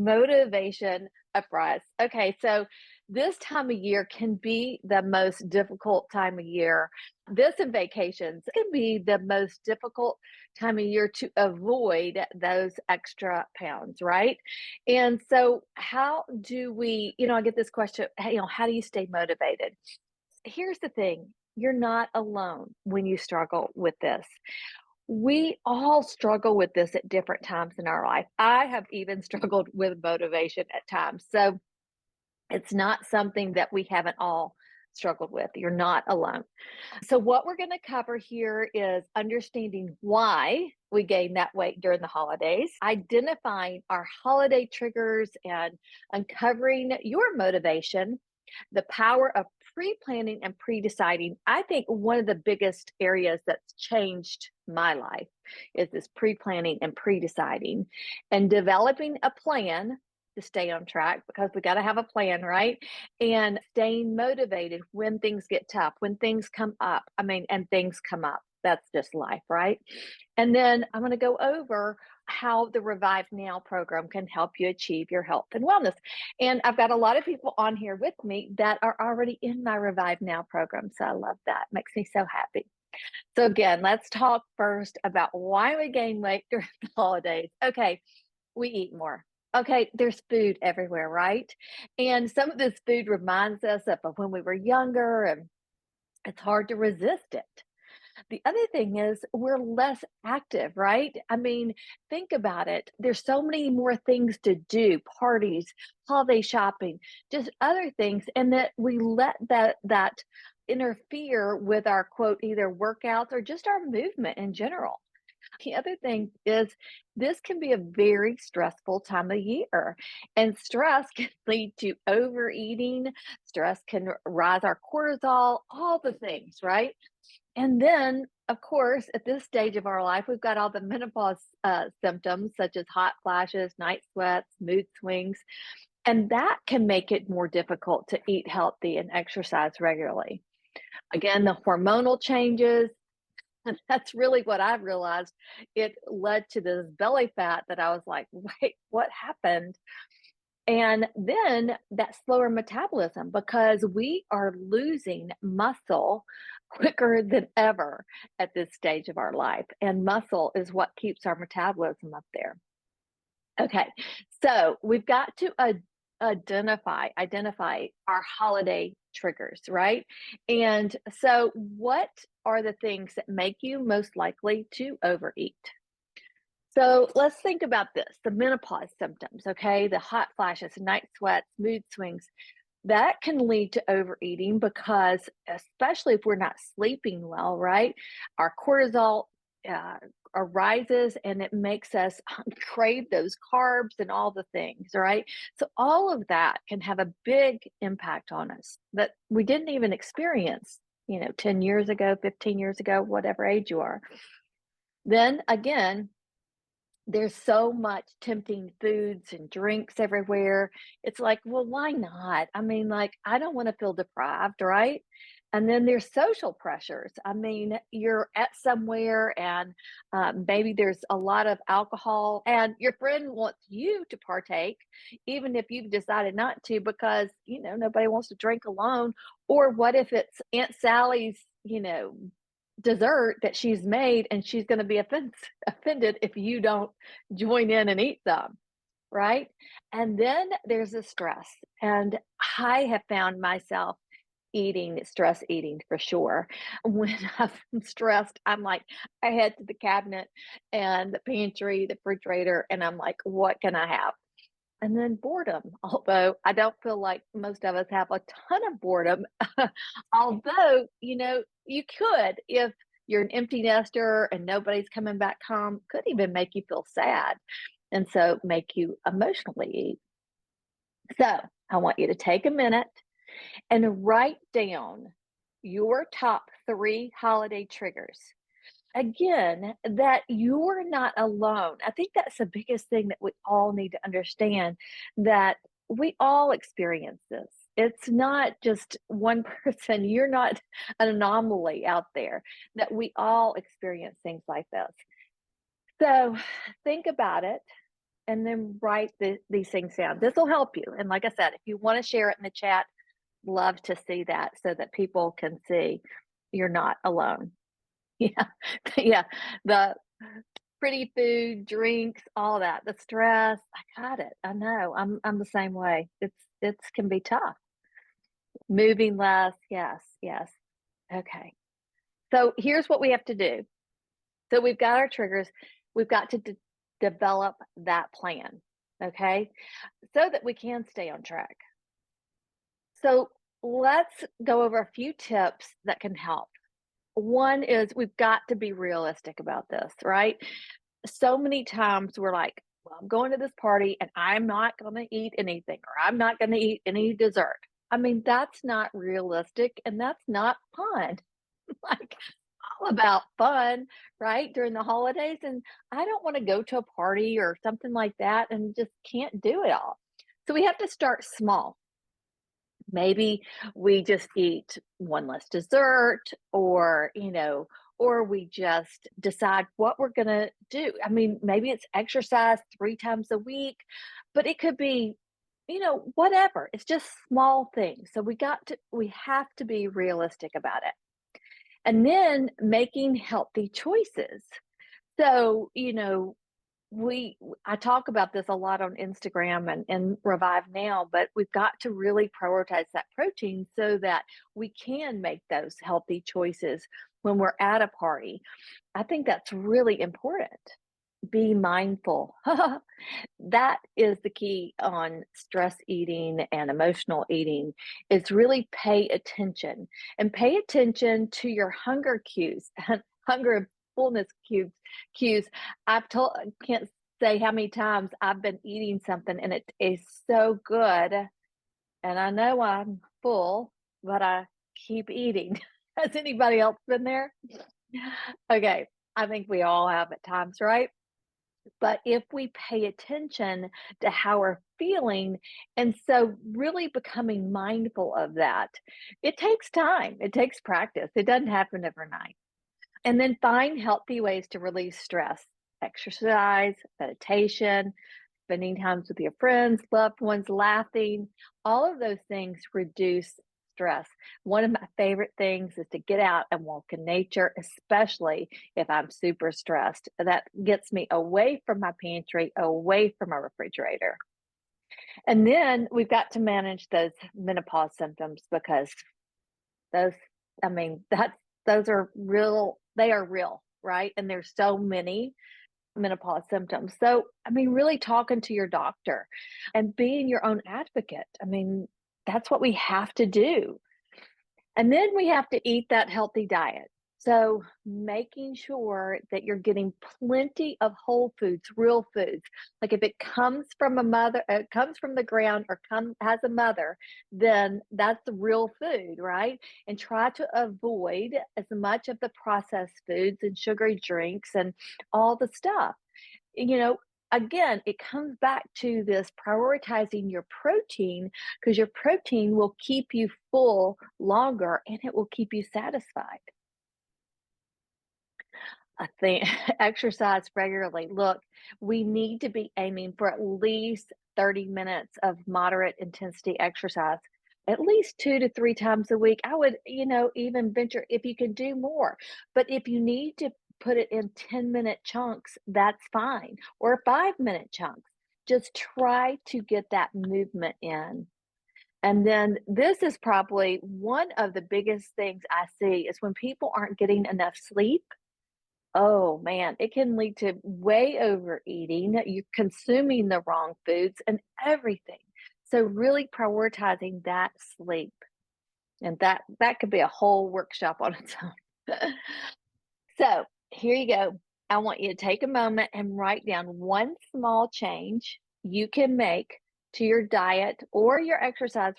motivation uprise. Okay, so this time of year can be the most difficult time of year. This and vacations can be the most difficult time of year to avoid those extra pounds, right? And so, how do we, I get this question, hey, how do you stay motivated? Here's the thing, you're not alone when you struggle with this. We all struggle with this at different times in our life. I have even struggled with motivation at times. So it's not something that we haven't all struggled with. You're not alone. So, what we're going to cover here is understanding why we gain that weight during the holidays, identifying our holiday triggers, and uncovering your motivation, the power of pre planning and pre deciding. I think one of the biggest areas that's changed my life is this pre planning and pre deciding and developing a plan to stay on track because we got to have a plan, right? And staying motivated when things get tough, when things come up. And things come up. That's just life, right? And then I'm going to go over how the Revive Now program can help you achieve your health and wellness. And I've got a lot of people on here with me that are already in my Revive Now program. So I love that. Makes me so happy. So again, let's talk first about why we gain weight during the holidays. Okay, we eat more. Okay, there's food everywhere, right? And some of this food reminds us of when we were younger, and it's hard to resist it. The other thing is we're less active, right? Think about it. There's so many more things to do, parties, holiday shopping, just other things, and that we let that interfere with our quote either workouts or just our movement in general. The other thing is this can be a very stressful time of year, and stress can lead to overeating. Stress can rise our cortisol, all the things, right? And then, of course, at this stage of our life, we've got all the menopause symptoms such as hot flashes, night sweats, mood swings, and that can make it more difficult to eat healthy and exercise regularly. Again, the hormonal changes, and that's really what I've realized. It led to this belly fat that I was like, wait, what happened? And then that slower metabolism because we are losing muscle quicker than ever at this stage of our life. And muscle is what keeps our metabolism up there. Okay, so we've got to identify our holiday triggers, right? And so what are the things that make you most likely to overeat? So let's think about this, the menopause symptoms, okay? The hot flashes, night sweats, mood swings, that can lead to overeating because, especially if we're not sleeping well, right? Our cortisol uh, arises and it makes us crave those carbs and all the things, right? So, all of that can have a big impact on us that we didn't even experience, 10 years ago, 15 years ago, whatever age you are. Then again, there's so much tempting foods and drinks everywhere. It's like, well, why not? I don't want to feel deprived, right? And then there's social pressures. You're at somewhere and maybe there's a lot of alcohol, and your friend wants you to partake, even if you've decided not to because, nobody wants to drink alone. Or what if it's Aunt Sally's, dessert that she's made and she's going to be offended if you don't join in and eat some, right? And then there's the stress. And I have found myself stress eating for sure. When I'm stressed, I'm like, I head to the cabinet and the pantry, the refrigerator, and I'm like, what can I have? And then boredom, although I don't feel like most of us have a ton of boredom. Although, you could, if you're an empty nester and nobody's coming back home, could even make you feel sad. And so make you emotionally eat. So I want you to take a minute and write down your top 3 holiday triggers. Again, that you're not alone. I think that's the biggest thing that we all need to understand, that we all experience this. It's not just one person. You're not an anomaly out there, that we all experience things like this. So think about it. and then write these things down. This will help you. And like I said, if you want to share it in the chat, love to see that so that people can see you're not alone. Yeah. Yeah. The pretty food, drinks, all that, the stress. I got it. I know. I'm the same way. It's can be tough. Moving less. Yes. Yes. Okay. So here's what we have to do. So we've got our triggers. We've got to develop that plan. Okay. So that we can stay on track. So let's go over a few tips that can help. One is we've got to be realistic about this, right? So many times we're like, well, I'm going to this party and I'm not going to eat anything or I'm not going to eat any dessert. I mean, that's not realistic and that's not fun. Like, all about fun, right? During the holidays. And I don't want to go to a party or something like that and just can't do it all. So we have to start small. Maybe we just eat one less dessert or we just decide what we're going to do. I mean, maybe it's exercise 3 times a week, but it could be, whatever. It's just small things. So we have to be realistic about it. And then making healthy choices. So, we I talk about this a lot on Instagram and Revive Now, but we've got to really prioritize that protein so that we can make those healthy choices when we're at a party. I think that's really important. Be mindful. That is the key on stress eating and emotional eating is really pay attention and pay attention to your hunger cues, hunger and fullness cues. I can't say how many times I've been eating something and it is so good and I know I'm full, but I keep eating. Has anybody else been there? Okay, I think we all have at times, right? But if we pay attention to how we're feeling, and so really becoming mindful of that, it takes time, it takes practice, it doesn't happen overnight. And then find healthy ways to release stress, exercise, meditation, spending times with your friends, loved ones, laughing, all of those things reduce stress. One of my favorite things is to get out and walk in nature, especially if I'm super stressed. That gets me away from my pantry, away from my refrigerator. And then we've got to manage those menopause symptoms because those, I mean, those are real, they are real, right? And there's so many menopause symptoms. So, I mean, really talking to your doctor and being your own advocate. I mean, that's what we have to do. And then we have to eat that healthy diet. So, making sure that you're getting plenty of whole foods, real foods. Like if it comes from comes from the ground or has a mother, then that's the real food, right? And try to avoid as much of the processed foods and sugary drinks and all the stuff. You know, again, it comes back to this prioritizing your protein because your protein will keep you full longer and it will keep you satisfied. I think exercise regularly. Look, we need to be aiming for at least 30 minutes of moderate intensity exercise, at least 2 to 3 times a week. I would, even venture if you can do more. But if you need to put it in 10-minute chunks, that's fine, or 5-minute chunks. Just try to get that movement in. And then this is probably one of the biggest things I see is when people aren't getting enough sleep. Oh man, it can lead to way overeating, you're consuming the wrong foods and everything. So really prioritizing that sleep, and that could be a whole workshop on its own. So, here you go. I want you to take a moment and write down one small change you can make to your diet or your exercise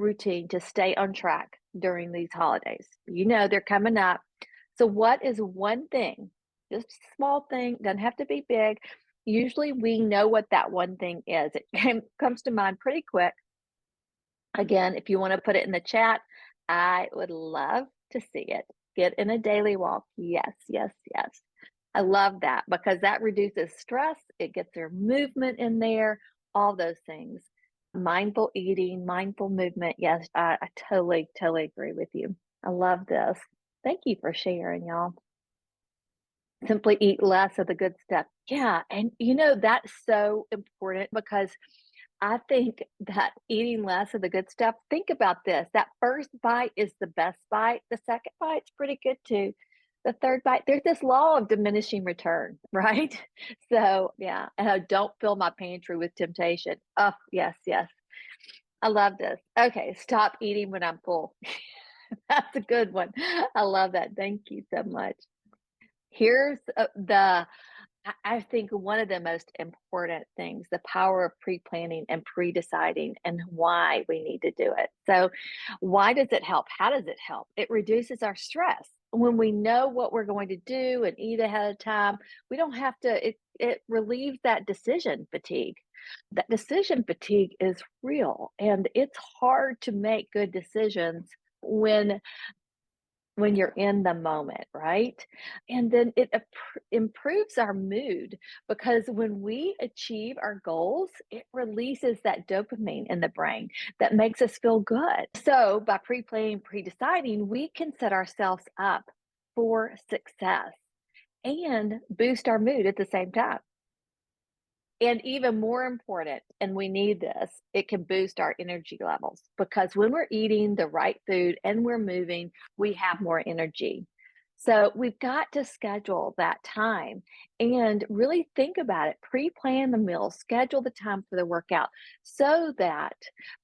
routine to stay on track during these holidays. You know they're coming up. So, what is one thing, just a small thing, doesn't have to be big. Usually, we know what that one thing is. Comes to mind pretty quick. Again, if you want to put it in the chat, I would love to see it. Get in a daily walk. Yes, yes, yes. I love that because that reduces stress, it gets their movement in there, all those things. Mindful eating, mindful movement. Yes, I totally, totally agree with you. I love this. Thank you for sharing, y'all. Simply eat less of the good stuff. Yeah, and that's so important because I think that eating less of the good stuff, think about this. That first bite is the best bite. The second bite's pretty good too. The third bite, there's this law of diminishing return, right? So, yeah, don't fill my pantry with temptation. Oh, yes, yes. I love this. Okay, stop eating when I'm full. That's a good one. I love that. Thank you so much. Here's the I think one of the most important things, the power of pre-planning and pre-deciding and why we need to do it. So, why does it help? How does it help? It reduces our stress. When we know what we're going to do and eat ahead of time, we don't have to it relieves that decision fatigue. That decision fatigue is real and it's hard to make good decisions when you're in the moment, right? And then it improves our mood because when we achieve our goals, it releases that dopamine in the brain that makes us feel good. So, by pre planning, pre deciding, we can set ourselves up for success and boost our mood at the same time. And even more important, and we need this, it can boost our energy levels because when we're eating the right food and we're moving, we have more energy. So we've got to schedule that time and really think about it. Pre plan the meal, schedule the time for the workout so that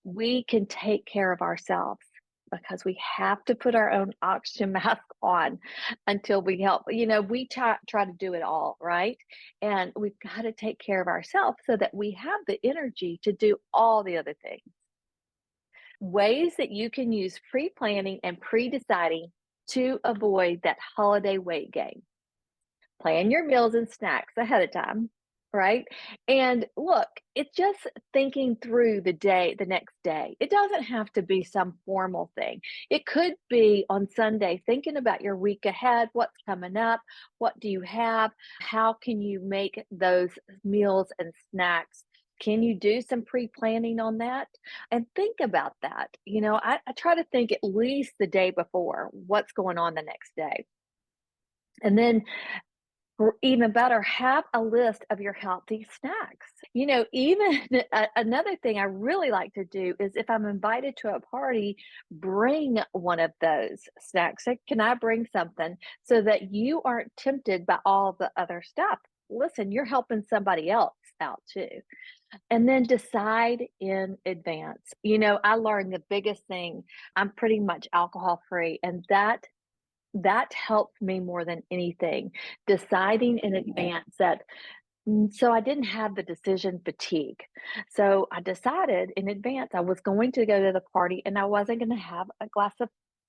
we can take care of ourselves because we have to put our own oxygen mask on until we help. We try to do it all, right? And we've got to take care of ourselves so that we have the energy to do all the other things. Ways that you can use pre planning and pre deciding to avoid that holiday weight gain. Plan your meals and snacks ahead of time, right? And look, it's just thinking through the day, the next day. It doesn't have to be some formal thing. It could be on Sunday, thinking about your week ahead, what's coming up, what do you have, how can you make those meals and snacks. Can you do some pre planning on that? And think about that. I try to think at least the day before what's going on the next day. And then or even better, have a list of your healthy snacks. Even another thing I really like to do is if I'm invited to a party, bring one of those snacks. Say, can I bring something so that you aren't tempted by all the other stuff? Listen, you're helping somebody else out too. And then decide in advance. I learned the biggest thing, I'm pretty much alcohol free, and that helped me more than anything, deciding in advance that so I didn't have the decision fatigue. So I decided in advance I was going to go to the party and I wasn't gonna have a glass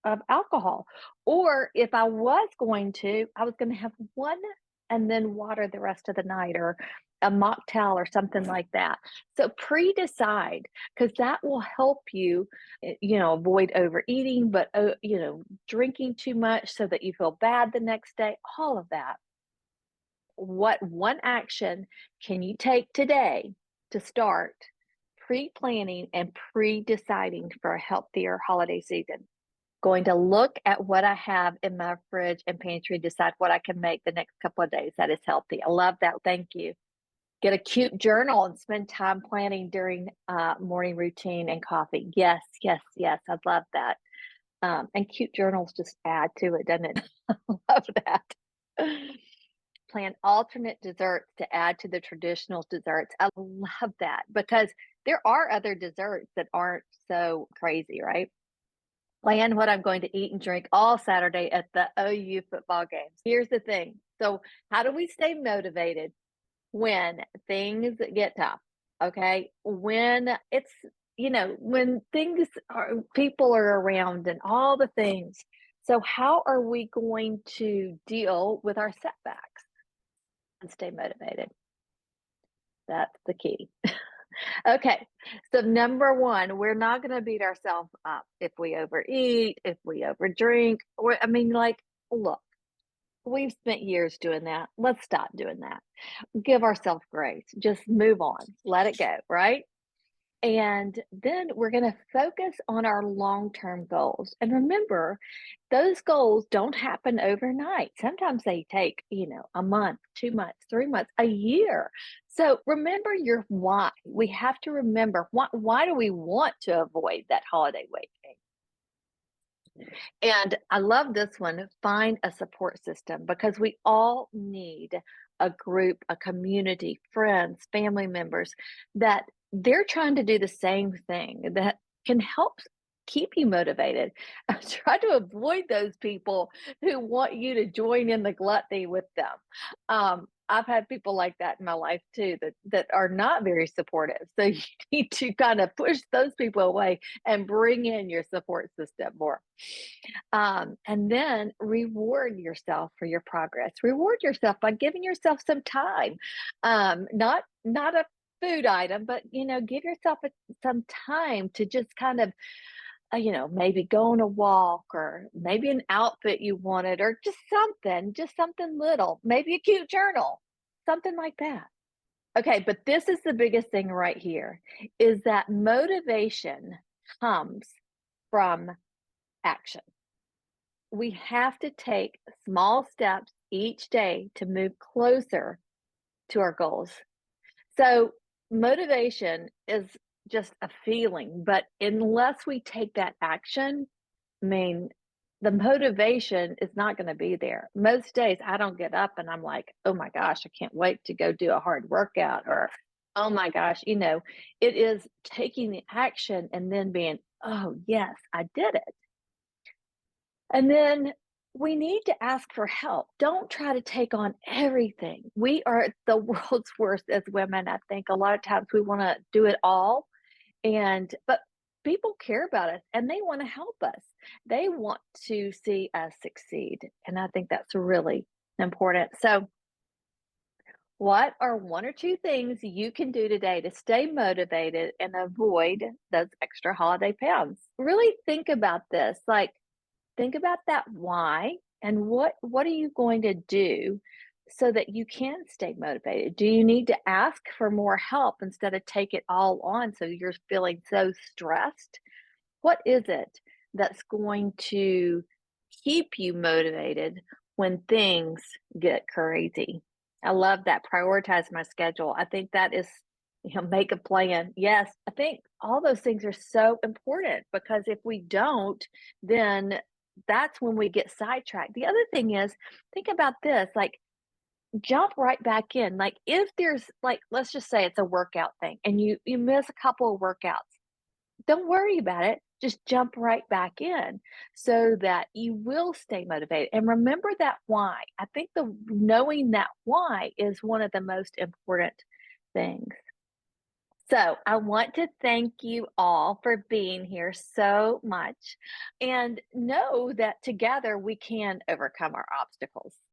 of alcohol. Or if I was going to, I was gonna have one and then water the rest of the night or a mocktail or something like that. So pre-decide because that will help you, avoid overeating, but drinking too much so that you feel bad the next day, all of that. What one action can you take today to start pre-planning and pre-deciding for a healthier holiday season? Going to look at what I have in my fridge and pantry, decide what I can make the next couple of days that is healthy. I love that. Thank you. Get a cute journal and spend time planning during morning routine and coffee. Yes, yes, yes. I love that. And cute journals just add to it, doesn't it? I love that. Plan alternate desserts to add to the traditional desserts. I love that because there are other desserts that aren't so crazy, right? Plan what I'm going to eat and drink all Saturday at the OU football games. Here's the thing. So, how do we stay motivated when things get tough? Okay. When people are around and all the things. So, how are we going to deal with our setbacks and stay motivated? That's the key. Okay. So number one, we're not going to beat ourselves up if we overeat, if we overdrink, or I mean, like, look, We've spent years doing that. Let's stop doing that. Give ourselves grace. Just move on. Let it go, right? And then we're going to focus on our long term goals. And remember, those goals don't happen overnight. Sometimes they take, a month, 2 months, 3 months, a year. So remember your why. We have to remember why do we want to avoid that holiday weight gain? And I love this one, find a support system, because we all need a group, a community, friends, family members that they're trying to do the same thing that can help keep you motivated. Try to avoid those people who want you to join in the gluttony with them. I've had people like that in my life too that are not very supportive. So you need to kind of push those people away and bring in your support system more. And then reward yourself for your progress. Reward yourself by giving yourself some time. Not a food item, but give yourself some time to just kind of maybe go on a walk, or maybe an outfit you wanted, or just something little, maybe a cute journal, something like that. Okay, but this is the biggest thing right here, is that motivation comes from action. We have to take small steps each day to move closer to our goals. So, motivation is just a feeling, but unless we take that action, I mean, the motivation is not going to be there. Most days I don't get up and I'm like, oh my gosh, I can't wait to go do a hard workout, or oh my gosh, it is taking the action and then being, oh yes, I did it. And then we need to ask for help. Don't try to take on everything. We are the world's worst as women. I think a lot of times we want to do it all, but people care about us and they want to help us. They want to see us succeed. And I think that's really important. So, what are one or two things you can do today to stay motivated and avoid those extra holiday pounds? Really think about this. Like, think about that why, and what are you going to do so that you can stay motivated? Do you need to ask for more help instead of take it all on so you're feeling so stressed? What is it that's going to keep you motivated when things get crazy? I love that. Prioritize my schedule. I think that is, make a plan. Yes, I think all those things are so important, because if we don't, then that's when we get sidetracked. The other thing is, think about this, like, jump right back in. Like, if there's, like, let's just say it's a workout thing and you miss a couple of workouts, don't worry about it. Just jump right back in so that you will stay motivated. And remember that why. I think the knowing that why is one of the most important things. So, I want to thank you all for being here so much, and know that together we can overcome our obstacles.